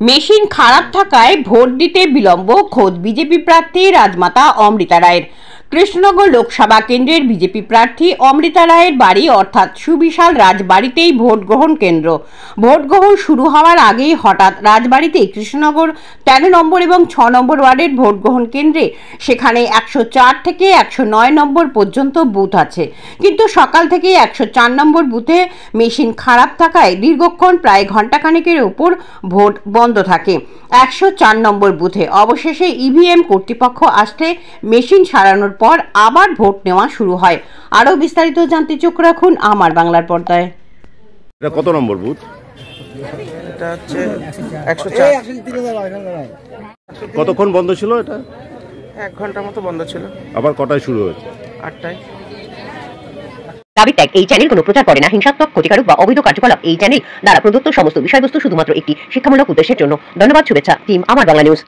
Machine খারাপ থাকায় vote দিতে বিলম্ব খোদ বিজেপি প্রার্থী রাজমাতা অমৃতা রায়ের। কৃষ্ণনগর লোকসভা কেন্দ্রের বিজেপি প্রার্থী অমৃতা রায়ের বাড়ি অর্থাৎ সুবিশাল রাজবাড়িতেই ভোট গ্রহণ কেন্দ্র। ভোট গ্রহণ শুরু হওয়ার আগেই হঠাৎ রাজবাড়িতেই কৃষ্ণনগর 13 নম্বর এবং 6 নম্বর ওয়ার্ডের ভোট গ্রহণ কেন্দ্রে সেখানে 104 থেকে 109 নম্বর পর্যন্ত বুথ আছে, কিন্তু সকাল থেকেই 104 নম্বর বুথে মেশিন খারাপ থাকায় দীর্ঘক্ষণ প্রায় ঘণ্টাখানেকের উপর ভোট বন্ধ থাকে। 104 নম্বর বুথে অবশেষে ইভিএম কর্তৃপক্ষ আসতে মেশিন সারানোর পর আবার ভোট নেওয়া শুরু হয়। আরও বিস্তারিত জানতে চোখ রাখুন আমার বাংলার পর্দায়। এটা কত নম্বর বুথ? এটা হচ্ছে 104। কতক্ষণ বন্ধ ছিল এটা? 1 ঘন্টার মতো বন্ধ ছিল। আবার কটায় শুরু হয়েছে? 8টায়। দাবি ত্যাগ। এই চ্যানেল কোনো প্রচার করে না হিংসাত্মক, ক্ষতিকারক বা অবৈধ কার্যকলাপ। এই চ্যানেল দ্বারা প্রদত্ত সমস্ত বিষয়বস্তু শুধুমাত্র একটি শিক্ষামূলক উদ্দেশ্যের জন্য। ধন্যবাদ। শুভেচ্ছা টিম আমার বাংলা নিউজ।